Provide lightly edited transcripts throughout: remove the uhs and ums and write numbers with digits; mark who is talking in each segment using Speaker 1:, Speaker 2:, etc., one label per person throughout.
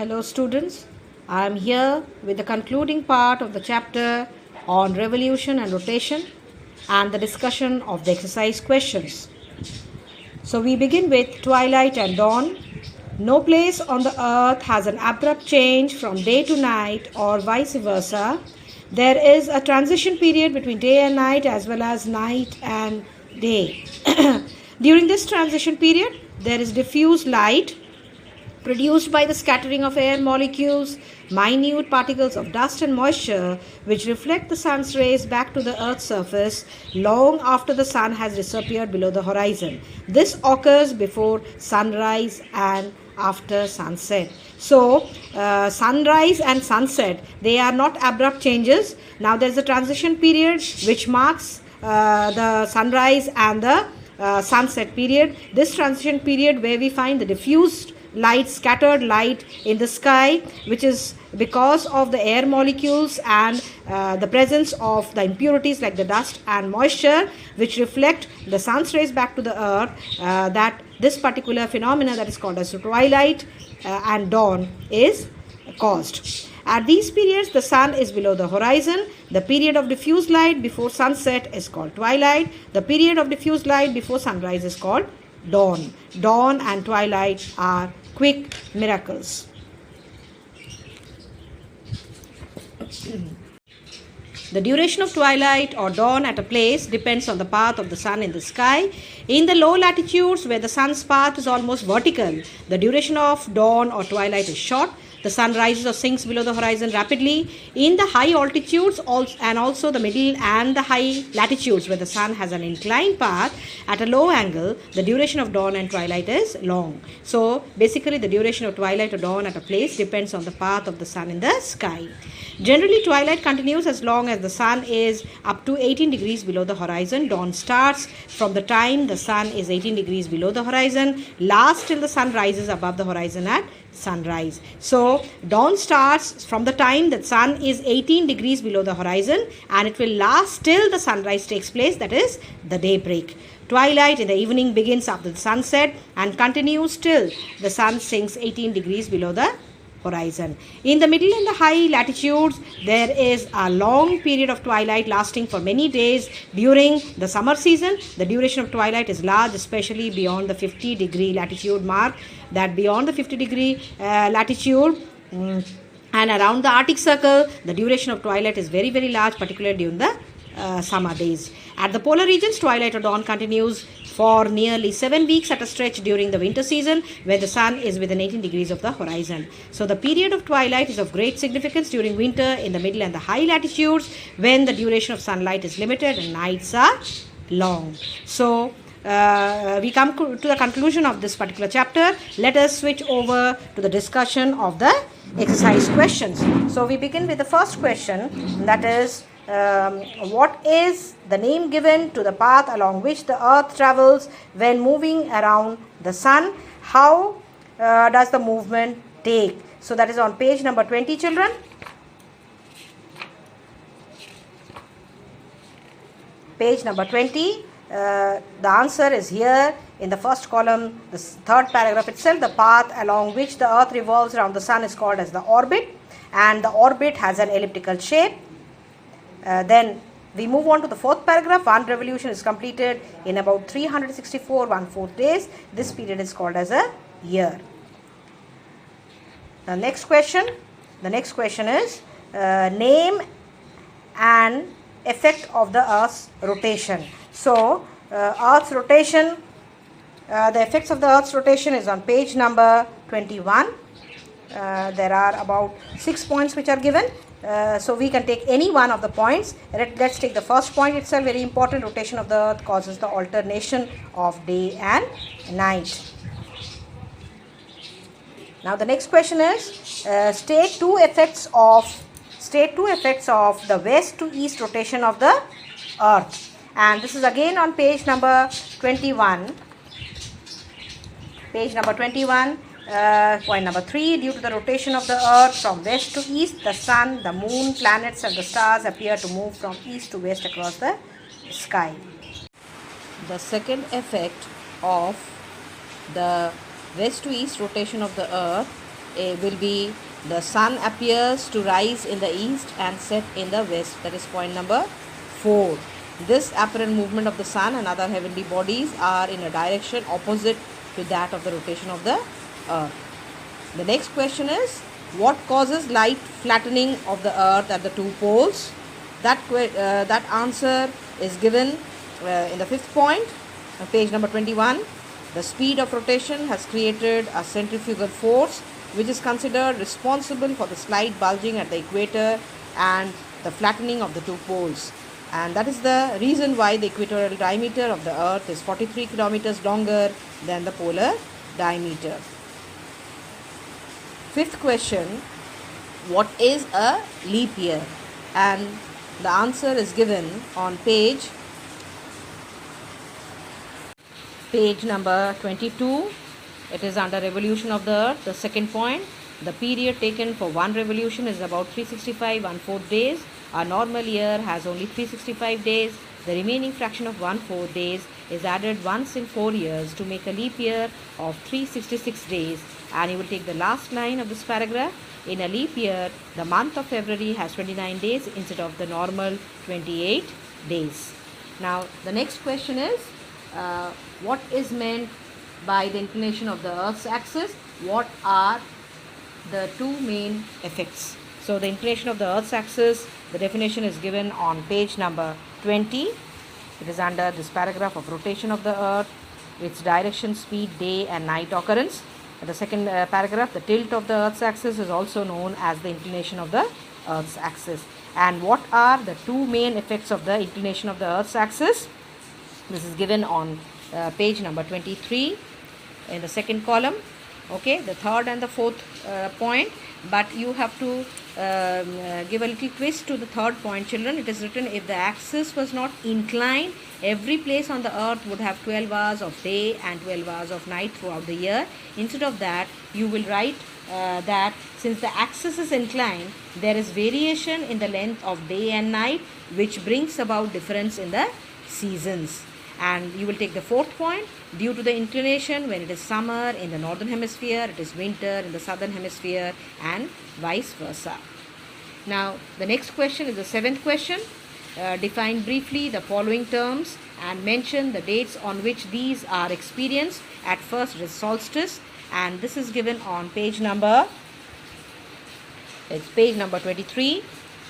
Speaker 1: Hello students, I am here with the concluding part of the chapter on revolution and rotation and the discussion of the exercise questions. So we begin with twilight and dawn. No place on the earth has an abrupt change from day to night or vice versa. There is a transition period between day and night as well as night and day. During this transition period, there is diffuse light produced by the scattering of air molecules, minute particles of dust and moisture, which reflect the sun's rays back to the earth's surface long after the sun has disappeared below the horizon. This occurs before sunrise and after sunset. So, sunrise and sunset, they are not abrupt changes. Now, there is a transition period which marks the sunrise and the sunset period. This transition period where we find the diffused light, scattered light in the sky, which is because of the air molecules and the presence of the impurities like the dust and moisture, which reflect the sun's rays back to the earth, that this particular phenomena that is called as twilight and dawn is caused. At these periods, the sun is below the horizon. The period of diffuse light before sunset is called twilight. The period of diffuse light before sunrise is called dawn. Dawn and twilight are quick miracles. The duration of twilight or dawn at a place depends on the path of the sun in the sky. In the low latitudes where the sun's path is almost vertical, the duration of dawn or twilight is short. The sun rises or sinks below the horizon rapidly. In the high altitudes and also the middle and the high latitudes where the sun has an inclined path at a low angle, the duration of dawn and twilight is long. So basically the duration of twilight or dawn at a place depends on the path of the sun in the sky. Generally, twilight continues as long as the sun is up to 18 degrees below the horizon. Dawn starts from the time the sun is 18 degrees below the horizon, lasts till the sun rises above the horizon at sunrise. So, dawn starts from the time that sun is 18 degrees below the horizon and it will last till the sunrise takes place, that is the daybreak. Twilight in the evening begins after the sunset and continues till the sun sinks 18 degrees below the horizon. In the middle and the high latitudes, there is a long period of twilight lasting for many days during the summer season. The duration of twilight is large, especially beyond the 50 degree latitude mark. That beyond the 50 degree latitude and around the Arctic Circle, the duration of twilight is very, very large, particularly during the summer days. At the polar regions, twilight or dawn continues for nearly 7 weeks at a stretch during the winter season, where the sun is within 18 degrees of the horizon. So the period of twilight is of great significance during winter in the middle and the high latitudes, when the duration of sunlight is limited and nights are long. So we come to the conclusion of this particular chapter. Let us switch over to the discussion of the exercise questions. So we begin with the first question, that is, what is the name given to the path along which the earth travels when moving around the sun? How does the movement take? So that is on page number 20, children. Page number 20. The answer is here in the first column, the third paragraph itself. The path along which the earth revolves around the sun is called as the orbit, and the orbit has an elliptical shape. Then we move on to the fourth paragraph. One revolution is completed in about 364 1/4 days. This period is called as a year. The next question is name an effect of the Earth's rotation. So Earth's rotation, the effects of the Earth's rotation is on page number 21. There are about 6 points which are given. So we can take any one of the points. Let's take the first point itself. Very important. Rotation of the earth causes the alternation of day and night. Now the next question is state two effects of the west to east rotation of the earth. And this is again on page number 21. Page number 21. Point number 3, due to the rotation of the earth from west to east, the sun, the moon, planets and the stars appear to move from east to west across the sky. The second effect of the west to east rotation of the earth will be the sun appears to rise in the east and set in the west. That is point number 4. This apparent movement of the sun and other heavenly bodies are in a direction opposite to that of the rotation of the earth. The next question is, what causes light flattening of the earth at the two poles? That answer is given in the 5th point on page number 21. The speed of rotation has created a centrifugal force which is considered responsible for the slight bulging at the equator and the flattening of the two poles. And that is the reason why the equatorial diameter of the earth is 43 kilometers longer than the polar diameter. 5th question, what is a leap year? And the answer is given on page number 22. It is under revolution of the earth. The 2nd point, the period taken for one revolution is about 365 1/4 days. A normal year has only 365 days. The remaining fraction of 1/4 days is added once in 4 years to make a leap year of 366 days. And you will take the last line of this paragraph. In a leap year, the month of February has 29 days instead of the normal 28 days. Now, the next question is, what is meant by the inclination of the earth's axis? What are the two main effects? So, the inclination of the earth's axis, the definition is given on page number 20. It is under this paragraph of rotation of the earth, its direction, speed, day and night occurrence. The 2nd paragraph, the tilt of the earth's axis is also known as the inclination of the earth's axis. And what are the two main effects of the inclination of the earth's axis? This is given on page number 23 in the 2nd column. Okay, the 3rd and the 4th point, but you have to give a little twist to the 3rd point, children. It is written, if the axis was not inclined, every place on the earth would have 12 hours of day and 12 hours of night throughout the year. Instead of that, you will write that since the axis is inclined, there is variation in the length of day and night, which brings about difference in the seasons. And you will take the 4th point, due to the inclination, when it is summer in the northern hemisphere, it is winter in the southern hemisphere, and vice versa. Now, the next question is the 7th question. Define briefly the following terms and mention the dates on which these are experienced. At first, it is solstice, and this is given on page number 23.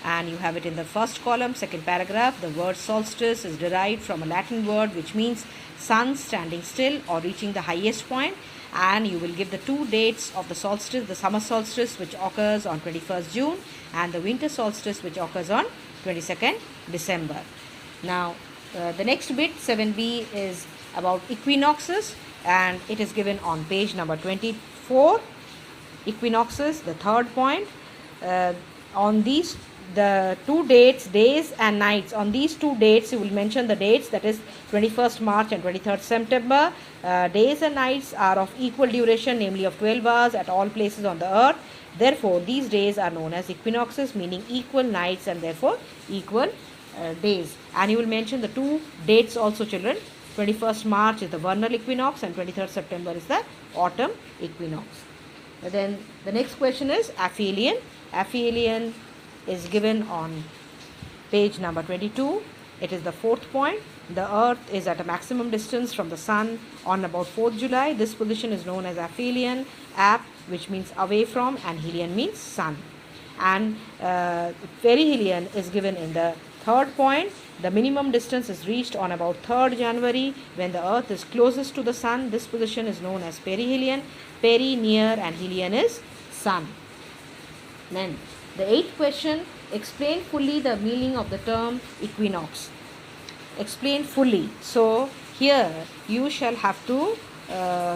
Speaker 1: And you have it in the 1st column, 2nd paragraph. The word solstice is derived from a Latin word which means sun standing still or reaching the highest point. And you will give the two dates of the solstice, the summer solstice which occurs on 21st June and the winter solstice which occurs on 22nd December. Now, the next bit, 7b, is about equinoxes, and it is given on page number 24. Equinoxes, the 3rd point. On these the two dates, days and nights, on these two dates you will mention the dates, that is 21st March and 23rd September. Days and nights are of equal duration, namely of 12 hours at all places on the earth. Therefore, these days are known as equinoxes, meaning equal nights and therefore equal days. And you will mention the two dates also, children. 21st March is the vernal equinox and 23rd September is the autumn equinox. Then the next question is aphelion. Aphelion is given on page number 22. It is the 4th point. The earth is at a maximum distance from the sun on about 4th July. This position is known as aphelion. Ap, which means away from, and helion means sun. And perihelion is given in the 3rd point. The minimum distance is reached on about 3rd January when the earth is closest to the sun. This position is known as perihelion. Peri, near, and helion is sun. Then the 8th question, explain fully the meaning of the term equinox. Explain fully. So, here you shall have to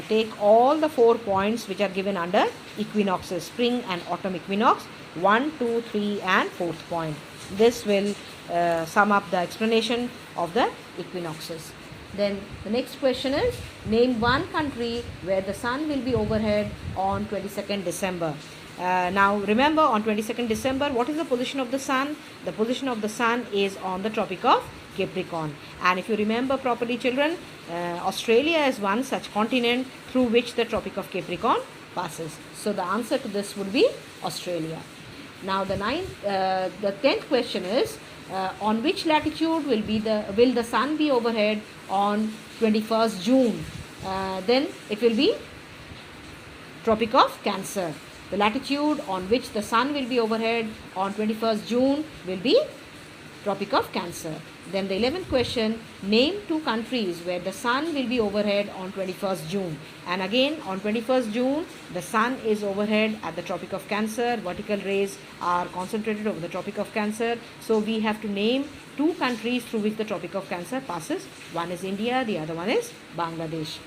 Speaker 1: take all the 4 points which are given under equinoxes, spring and autumn equinox, 1, 2, 3 and 4th point. This will sum up the explanation of the equinoxes. Then the next question is, name one country where the sun will be overhead on 22nd December. Now remember, on 22nd December, what is the position of the sun? The position of the sun is on the Tropic of Capricorn. And if you remember properly, children, Australia is one such continent through which the Tropic of Capricorn passes. So the answer to this would be Australia. Now the 10th question is, on which latitude will the sun be overhead on 21st June? Then it will be Tropic of Cancer. The latitude on which the sun will be overhead on 21st June will be Tropic of Cancer. Then the 11th question, name 2 countries where the sun will be overhead on 21st June. And again, on 21st June, the sun is overhead at the Tropic of Cancer. Vertical rays are concentrated over the Tropic of Cancer. So we have to name 2 countries through which the Tropic of Cancer passes. One is India, the other one is Bangladesh.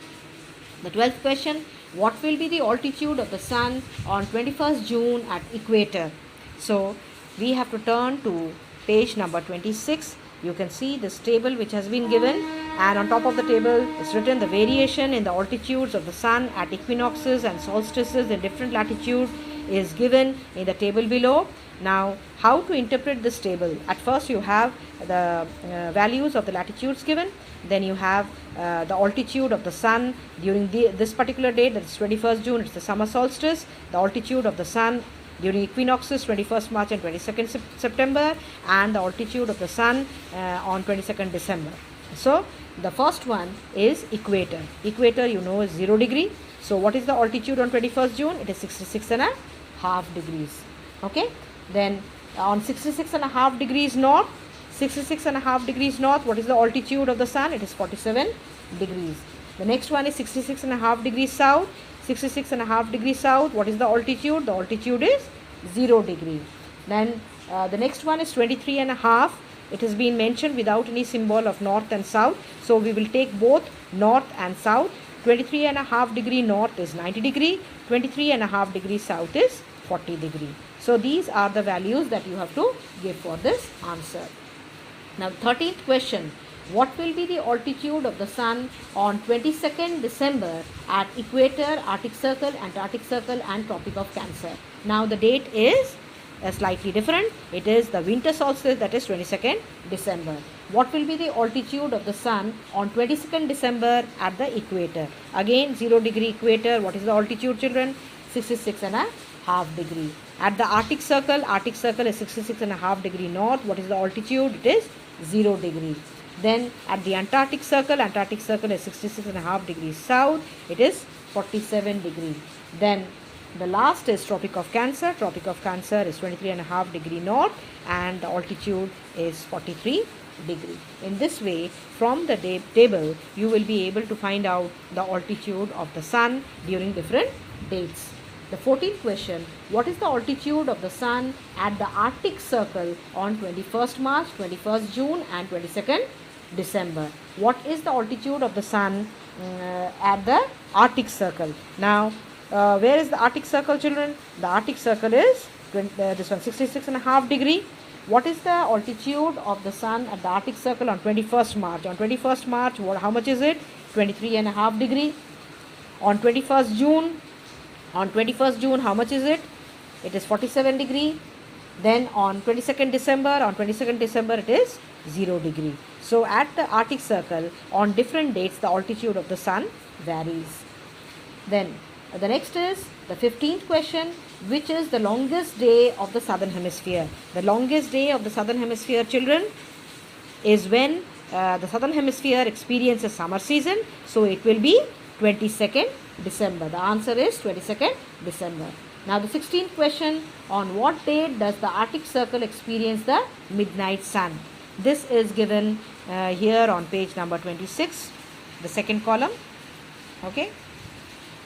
Speaker 1: The 12th question, what will be the altitude of the sun on 21st June at equator? So we have to turn to page number 26. You can see this table which has been given, and on top of the table is written the variation in the altitudes of the sun at equinoxes and solstices in different latitudes is given in the table below. Now, how to interpret this table? At first you have the values of the latitudes given, then you have the altitude of the sun during this particular date, that is 21st June, it's the summer solstice, the altitude of the sun during equinoxes 21st March and 22nd September, and the altitude of the sun on 22nd December. So the first one is equator. Equator, you know, is 0 degree. So what is the altitude on 21st June? It is 66.5 degrees. Okay. Then on 66.5 degrees north, 66.5 degrees north, what is the altitude of the sun? It is 47 degrees. The next one is 66.5 degrees south. 66.5 degrees south, what is the altitude? The altitude is 0 degree. Then the next one is 23.5. It has been mentioned without any symbol of north and south. So we will take both north and south. 23.5 degree north is 90 degree. 23.5 degrees south is 40 degree. So these are the values that you have to give for this answer. Now 13th question. What will be the altitude of the sun on 22nd December at equator, Arctic Circle, Antarctic Circle and Tropic of Cancer? Now the date is slightly different. It is the winter solstice, that is 22nd December. What will be the altitude of the sun on 22nd December at the equator? Again 0 degree equator. What is the altitude, children? 66.5 degree. At the Arctic Circle is 66.5 degree north. What is the altitude? It is 0 degree. Then at the Antarctic Circle is 66.5 degrees south. It is 47 degree. Then the last is Tropic of Cancer. Tropic of Cancer is 23.5 degree north and the altitude is 43 degree. In this way, from the table, you will be able to find out the altitude of the sun during different dates. The 14th question, what is the altitude of the sun at the Arctic Circle on 21st March, 21st June and 22nd December? What is the altitude of the sun at the Arctic Circle? Now, where is the Arctic Circle, children? The Arctic Circle is this one, 66.5 degree. What is the altitude of the sun at the Arctic Circle on 21st March? On 21st March, how much is it? 23.5 degree. On 21st June, how much is it? It is 47 degree. Then on 22nd December, it is 0 degree. So at the Arctic Circle, on different dates, the altitude of the sun varies. Then the next is the 15th question, which is the longest day of the southern hemisphere? The longest day of the southern hemisphere, children, is when the southern hemisphere experiences summer season. So it will be 22nd December. The answer is 22nd December. Now the 16th question, on what date does the Arctic Circle experience the midnight sun? This is given here on page number 26, the second column. Okay,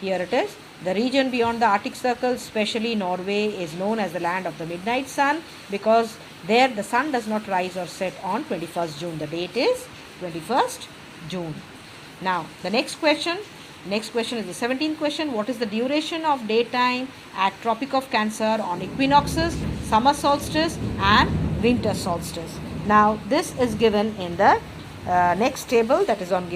Speaker 1: here it is. The region beyond the Arctic Circle, especially Norway, is known as the land of the midnight sun because there the sun does not rise or set on 21st June. The date is 21st June. Now the next question is the 17th question. What is the duration of daytime at Tropic of Cancer on equinoxes, summer solstice and winter solstice? Now this is given in the next table, that is on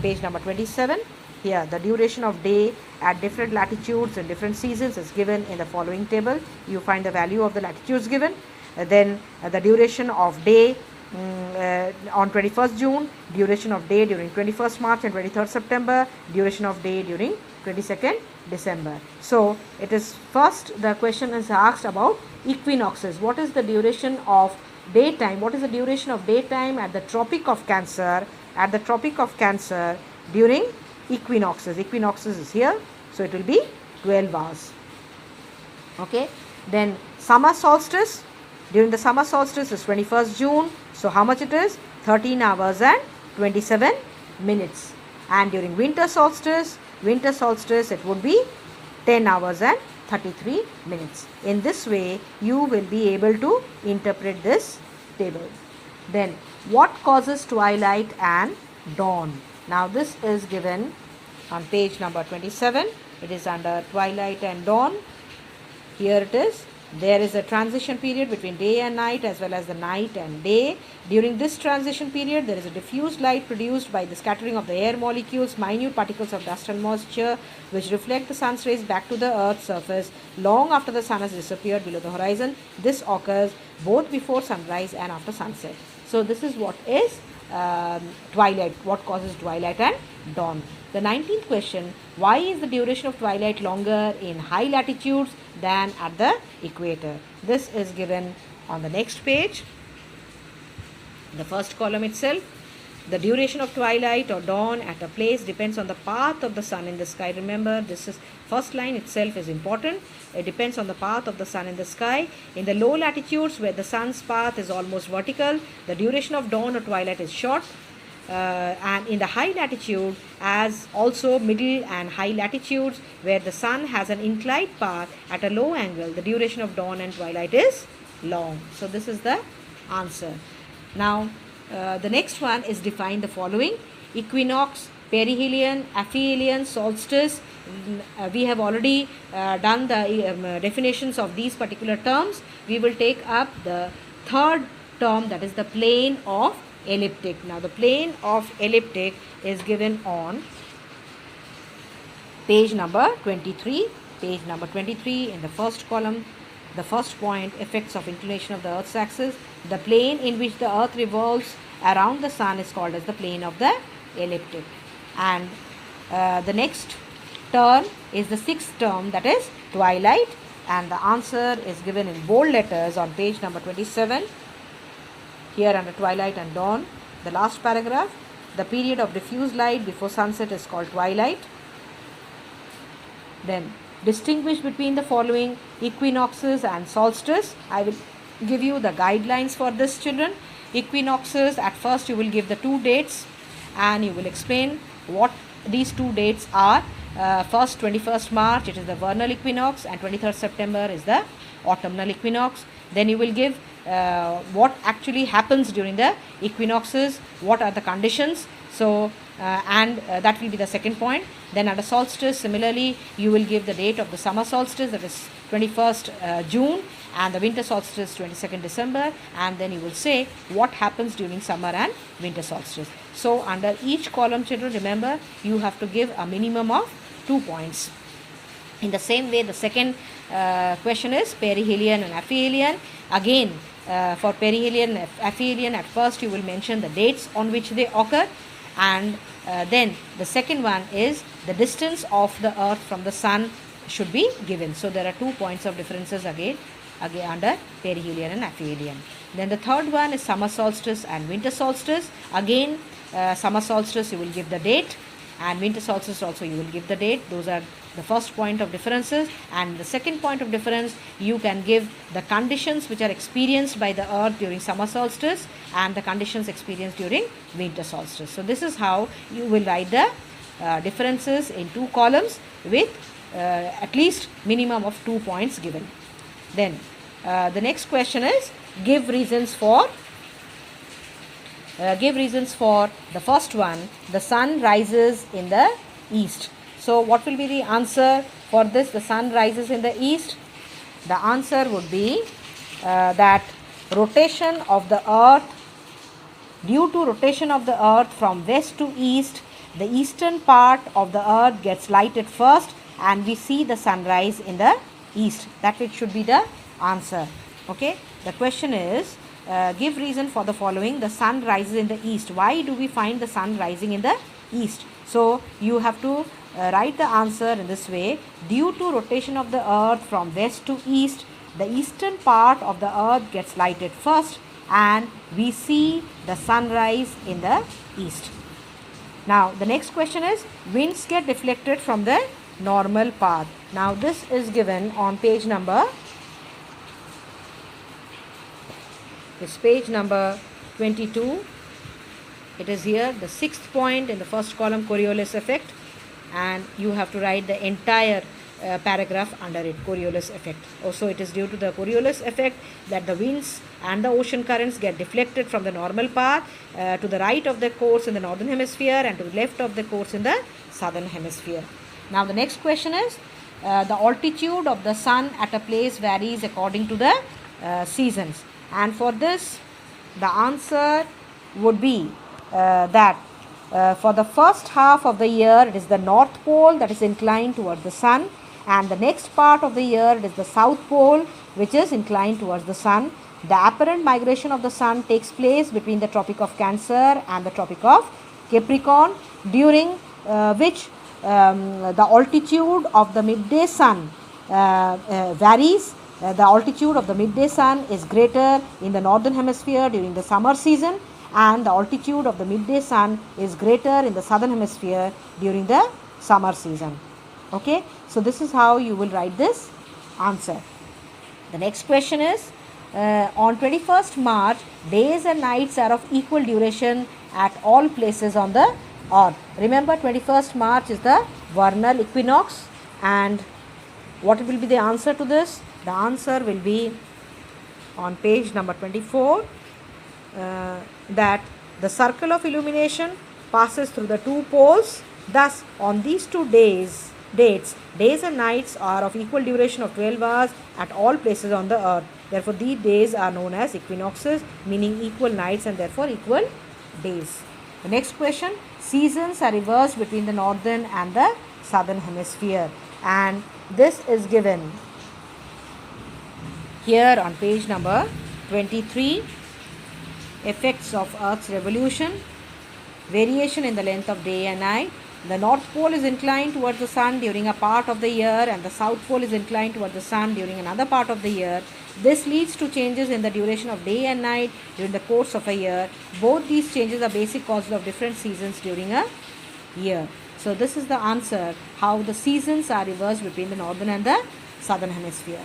Speaker 1: page number 27. Here the duration of day at different latitudes and different seasons is given in the following table. You find the value of the latitudes given. Then the duration of day on 21st June, duration of day during 21st March and 23rd September, duration of day during 22nd December. So it is first, the question is asked about equinoxes. What is the duration of daytime? What is the duration of daytime at the Tropic of Cancer? At the Tropic of Cancer during equinoxes. Equinoxes is here, so it will be 12 hours. Okay. Then summer solstice. During the summer solstice is 21st June. So how much it is? 13 hours and 27 minutes. And during winter solstice it would be 10 hours and 33 minutes. In this way you will be able to interpret this table. Then what causes twilight and dawn? Now this is given on page number 27. It is under twilight and dawn. Here it is. There is a transition period between day and night, as well as the night and day. During this transition period, there is a diffused light produced by the scattering of the air molecules, minute particles of dust and moisture, which reflect the sun's rays back to the earth's surface long after the sun has disappeared below the horizon. This occurs both before sunrise and after sunset. So this is what is twilight, what causes twilight and dawn. The 19th question, why is the duration of twilight longer in high latitudes than at the equator? This is given on the next page, the first column itself. The duration of twilight or dawn at a place depends on the path of the sun in the sky. Remember, this is first line itself is important. It depends on the path of the sun in the sky. In the low latitudes where the sun's path is almost vertical, the duration of dawn or twilight is short. And in the high latitude, as also middle and high latitudes where the sun has an inclined path at a low angle, the duration of dawn and twilight is long. So this is the answer. Now the next one is define the following: equinox, perihelion, aphelion, solstice. We have already done the definitions of these particular terms. We will take up the third term, that is the plane of elliptic. Now the plane of elliptic is given on page number 23. Page number 23, in the first column, the first point, effects of inclination of the earth's axis. The plane in which the earth revolves around the sun is called as the plane of the elliptic. And the next term is the sixth term, that is twilight, and the answer is given in bold letters on page number 27. Here under twilight and dawn, the last paragraph, the period of diffuse light before sunset is called twilight. Then distinguish between the following equinoxes and solstice. I will give you the guidelines for this, children. Equinoxes, at first you will give the two dates and you will explain what these two dates are. First, 21st March, it is the vernal equinox, and 23rd September is the autumnal equinox. Then you will give what actually happens during the equinoxes, what are the conditions. So that will be the second point. Then under solstice, similarly, you will give the date of the summer solstice, that is 21st June, and the winter solstice 22nd December, and then you will say what happens during summer and winter solstice. So under each column, children, remember, you have to give a minimum of 2 points. In the same way, the second question is perihelion and aphelion. Again, for perihelion and aphelion, at first you will mention the dates on which they occur, and then the second one is the distance of the earth from the sun should be given. So there are 2 points of differences again under perihelion and aphelion. Then the third one is summer solstice and winter solstice. Again, summer solstice you will give the date, and winter solstice also you will give the date. Those are the first point of differences. And the second point of difference, you can give the conditions which are experienced by the earth during summer solstice and the conditions experienced during winter solstice. So this is how you will write the differences in 2 columns with at least minimum of 2 points given. Then the next question is give reasons for the first one. The sun rises in the east. So what will be the answer for this? The sun rises in the east. The answer would be that rotation of the earth, due to rotation of the earth from west to east, the eastern part of the earth gets lighted first, and we see the sunrise in the east. That which should be the answer. Okay. The question is give reason for the following. The sun rises in the east. Why do we find the sun rising in the east? So you have to write the answer in this way. Due to rotation of the earth from west to east, the eastern part of the earth gets lighted first and we see the sunrise in the east. Now the next question is, winds get deflected from the normal path. Now this is given on page number 22. It is here the sixth point in the first column, Coriolis effect, and you have to write the entire paragraph under it, Coriolis effect. Also, it is due to the Coriolis effect that the winds and the ocean currents get deflected from the normal path to the right of the course in the northern hemisphere and to the left of the course in the southern hemisphere. Now the next question is, the altitude of the sun at a place varies according to the seasons, and for this the answer would be that for the first half of the year it is the north pole that is inclined towards the sun, and the next part of the year it is the south pole which is inclined towards the sun. The apparent migration of the sun takes place between the Tropic of Cancer and the Tropic of Capricorn, during which the altitude of the midday sun varies. The altitude of the midday sun is greater in the northern hemisphere during the summer season, and the altitude of the midday sun is greater in the southern hemisphere during the summer season. Okay, so this is how you will write this answer. The next question is, on 21st March, days and nights are of equal duration at all places on the earth. Remember, 21st March is the vernal equinox, and what will be the answer to this? The answer will be on page number 24, that the circle of illumination passes through the two poles. Thus, on these two days and nights are of equal duration of 12 hours at all places on the earth. Therefore, these days are known as equinoxes, meaning equal nights and therefore equal days. The next question, seasons are reversed between the northern and the southern hemisphere, and this is given here on page number 23. Effects of Earth's revolution, variation in the length of day and night. The north pole is inclined towards the sun during a part of the year and the south pole is inclined towards the sun during another part of the year. This leads to changes in the duration of day and night during the course of a year. Both these changes are basic causes of different seasons during a year. So this is the answer, how the seasons are reversed between the northern and the southern hemisphere.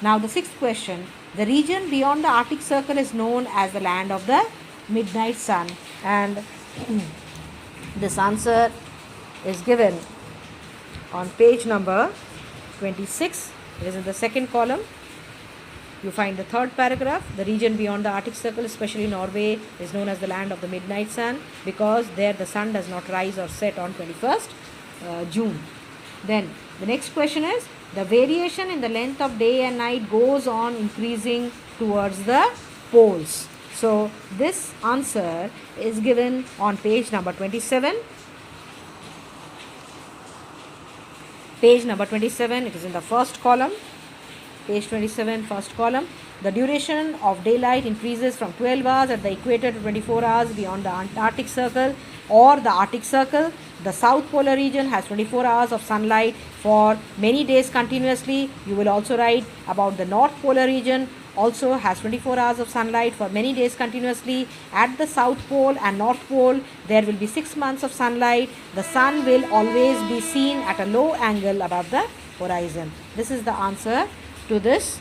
Speaker 1: Now the sixth question, the region beyond the Arctic Circle is known as the land of the midnight sun, and this answer is given on page number 26. It is in the second column. You find the third paragraph. The region beyond the Arctic Circle, especially Norway, is known as the land of the midnight sun because there the sun does not rise or set on 21st June. Then the next question is, the variation in the length of day and night goes on increasing towards the poles. So this answer is given on page number 27. Page number 27, it is in the first column. Page 27, first column. The duration of daylight increases from 12 hours at the equator to 24 hours beyond the Antarctic Circle or the Arctic Circle. The south polar region has 24 hours of sunlight for many days continuously. You will also write about the north polar region, also has 24 hours of sunlight for many days continuously. At the south pole and north pole, there will be 6 months of sunlight. The sun will always be seen at a low angle above the horizon. This is the answer to this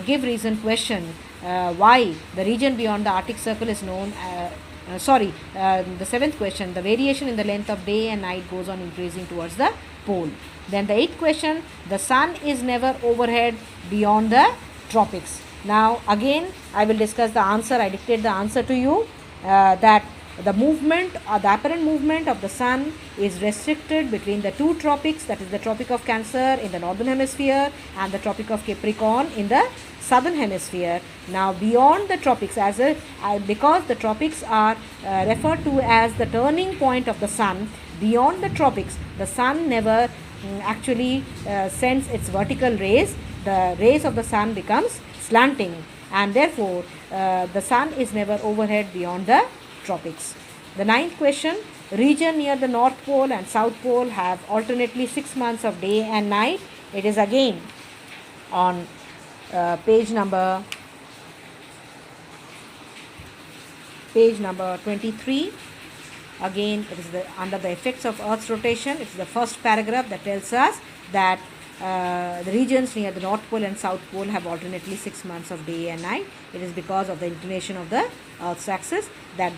Speaker 1: give reason question, why the region beyond the Arctic Circle is known the seventh question, the variation in the length of day and night goes on increasing towards the pole. Then the eighth question, the sun is never overhead beyond the tropics. Now again I will discuss the answer. I dictate the answer to you, that the movement or the apparent movement of the sun is restricted between the two tropics, that is the Tropic of Cancer in the northern hemisphere and the Tropic of Capricorn in the southern hemisphere. Now beyond the tropics, because the tropics are referred to as the turning point of the sun, beyond the tropics the sun never actually sends its vertical rays. The rays of the sun becomes slanting, and therefore the sun is never overhead beyond the tropics. The ninth question, region near the North Pole and South Pole have alternately 6 months of day and night. It is again on page number 23. Again, it is under the effects of Earth's rotation. It is the first paragraph that tells us that the regions near the North Pole and South Pole have alternately 6 months of day and night. It is because of the inclination of the Earth's axis that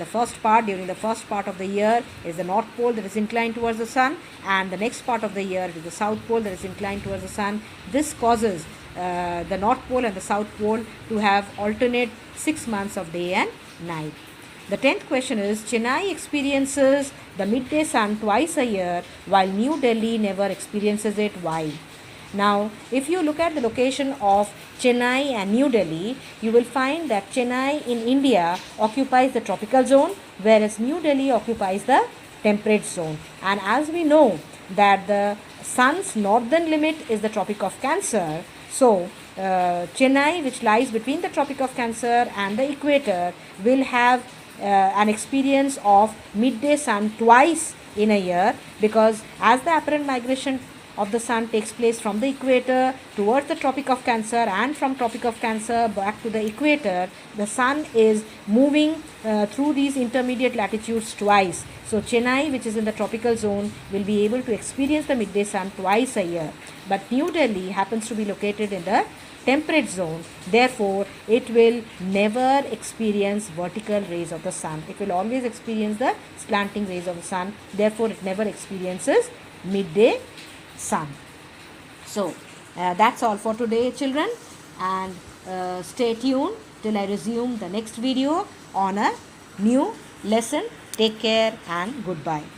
Speaker 1: during the first part of the year is the North Pole that is inclined towards the Sun, and the next part of the year is the South Pole that is inclined towards the Sun. This causes the North Pole and the South Pole to have alternate 6 months of day and night. The 10th question is, Chennai experiences the midday sun twice a year while New Delhi never experiences it. Why? Now, if you look at the location of Chennai and New Delhi, you will find that Chennai in India occupies the tropical zone, whereas New Delhi occupies the temperate zone. And as we know that the sun's northern limit is the Tropic of Cancer, so Chennai, which lies between the Tropic of Cancer and the equator, will have an experience of midday sun twice in a year, because as the apparent migration of the sun takes place from the equator towards the Tropic of Cancer and from Tropic of Cancer back to the equator, the sun is moving through these intermediate latitudes twice. So Chennai, which is in the tropical zone, will be able to experience the midday sun twice a year. But New Delhi happens to be located in the temperate zone, therefore it will never experience vertical rays of the sun. It will always experience the slanting rays of the sun, therefore it never experiences midday sun. So that's all for today, children, and stay tuned till I resume the next video on a new lesson. Take care and goodbye.